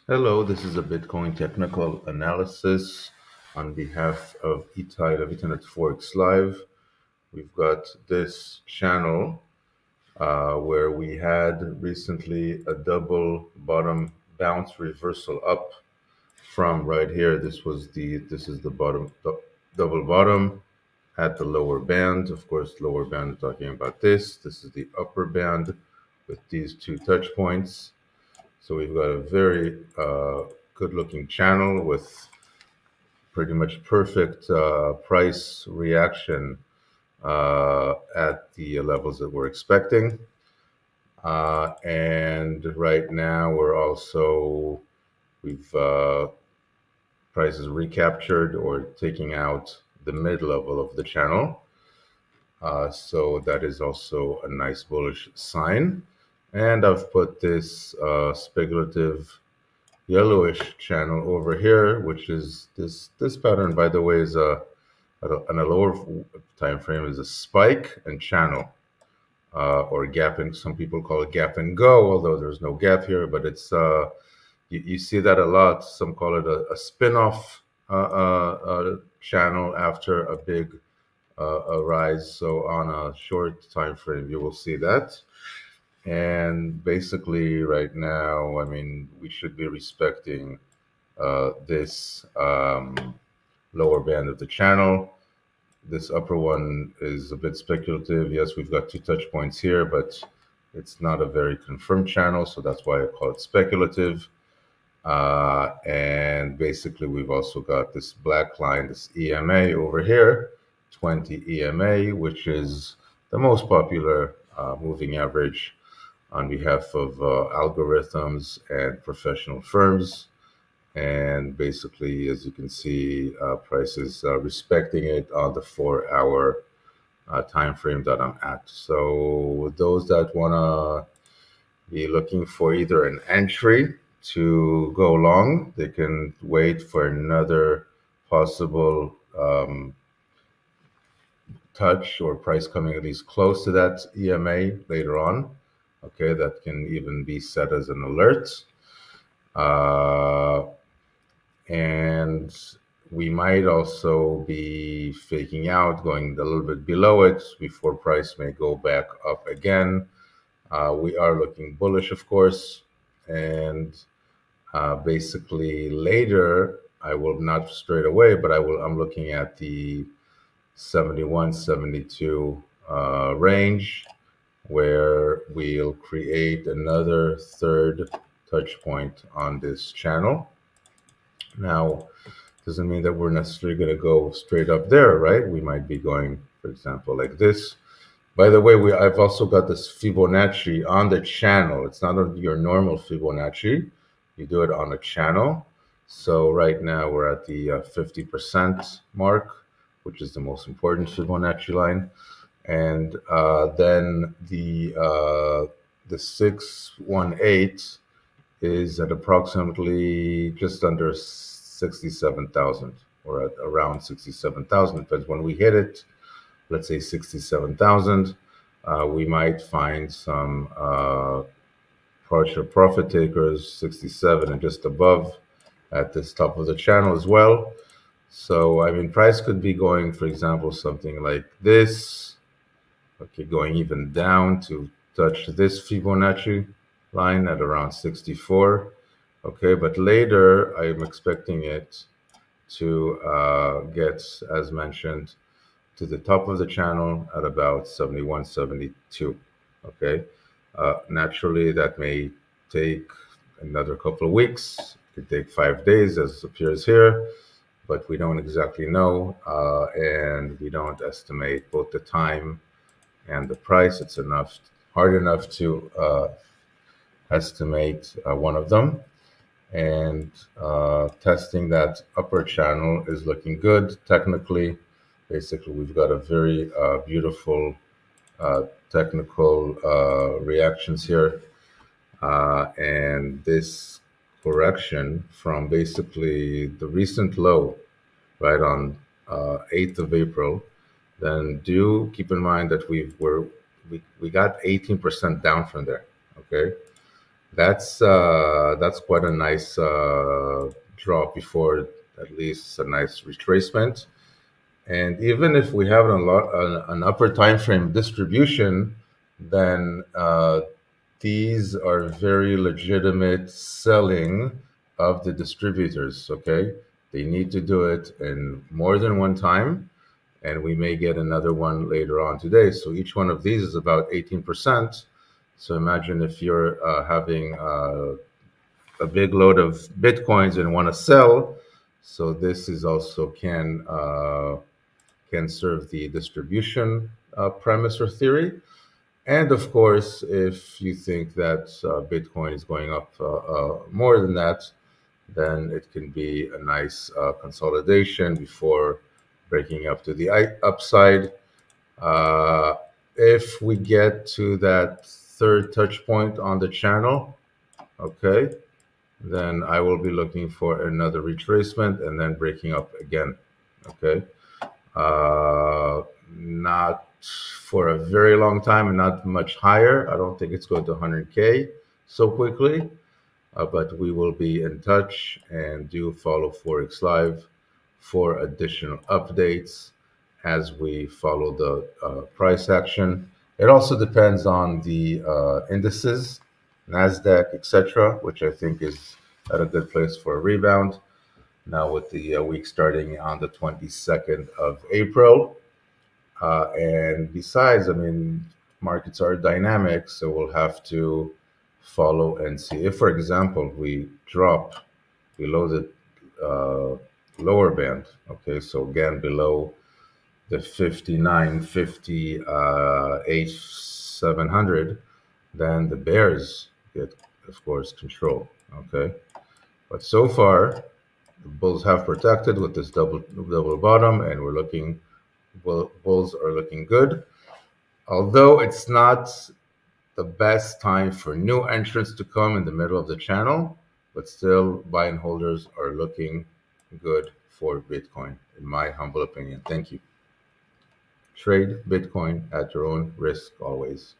Hello, this is a Bitcoin technical analysis on behalf of eTide of Ethernet Forex Live. We've got this channel where we had recently a double bottom bounce reversal up from right here. This is the double bottom at the lower band. Of course, lower band talking about this. This is the upper band with these two touch points. So we've got a very good looking channel with pretty much perfect price reaction at the levels that we're expecting. And right now we've prices recaptured or taking out the mid level of the channel. So that is also a nice bullish sign. And I've put this speculative yellowish channel over here, which is this pattern, by the way, is on a lower time frame is a spike and channel or gap, and some people call it gap and go, although there's no gap here, but it's you see that a lot. Some call it a spin-off channel after a big a rise. So on a short time frame, you will see that. And basically, right now, I mean, we should be respecting this lower band of the channel. This upper one is a bit speculative. Yes, we've got two touch points here, but it's not a very confirmed channel, so that's why I call it speculative. And basically, we've also got this black line, this EMA over here, 20 EMA, which is the most popular moving average on behalf of algorithms and professional firms. And basically, as you can see, prices respecting it on the 4 hour time frame that I'm at. So those that want to be looking for either an entry to go long, they can wait for another possible touch or price coming at least close to that EMA later on. Okay, that can even be set as an alert. Uh, and we might also be faking out, going a little bit below it before price may go back up again. We are looking bullish, of course, and basically later I will not straight away, but I'm looking at the 71, 72 range where we'll create another third touch point on this channel. Now, doesn't mean that we're necessarily going to go straight up there, right? We might be going, for example, like this. By the way, I've also got this Fibonacci on the channel. It's not your normal Fibonacci. You do it on a channel. So right now we're at the 50% mark, which is the most important Fibonacci line. And then the 618 is at approximately just under 67,000 or at around 67,000. Depends when we hit it, let's say 67,000, we might find some partial profit takers, 67 and just above at this top of the channel as well. So, I mean, price could be going, for example, something like this, okay, going even down to touch this Fibonacci line at around 64. Okay, but later I'm expecting it to get, as mentioned, to the top of the channel at about 71, 72. Okay, naturally that may take another couple of weeks. It could take 5 days, as appears here, but we don't exactly know, and we don't estimate both the time and the price. It's hard enough to estimate one of them. And testing that upper channel is looking good technically. Basically, we've got a very beautiful technical reactions here. And this correction from basically the recent low, right on 8th of April, then do keep in mind that we got 18% down from there. Okay, That's quite a nice drop before at least a nice retracement. And even if we have an upper time frame distribution, then these are very legitimate selling of the distributors. Okay, they need to do it in more than one time, and we may get another one later on today. So each one of these is about 18%. So imagine if you're having a big load of bitcoins and want to sell. So this is also can serve the distribution premise or theory. And of course, if you think that Bitcoin is going up more than that, then it can be a nice consolidation before breaking up to the upside. Uh, if we get to that third touch point on the channel, okay, then I will be looking for another retracement and then breaking up again. Okay. Not for a very long time and not much higher. I don't think it's going to 100K so quickly, but we will be in touch and do follow Forex Live for additional updates as we follow the price action. It also depends on the indices, NASDAQ, etc., which I think is at a good place for a rebound now with the week starting on the 22nd of April. And besides, I mean, markets are dynamic, so we'll have to follow and see. If, for example, we drop below the uh, lower band, okay, so again below the 59.50 H700, then the bears get, of course, control, okay. But so far, the bulls have protected with this double bottom, and we're looking bulls are looking good. Although it's not the best time for new entrants to come in the middle of the channel, but still buy and holders are looking good for Bitcoin, in my humble opinion. Thank you. Trade Bitcoin at your own risk always.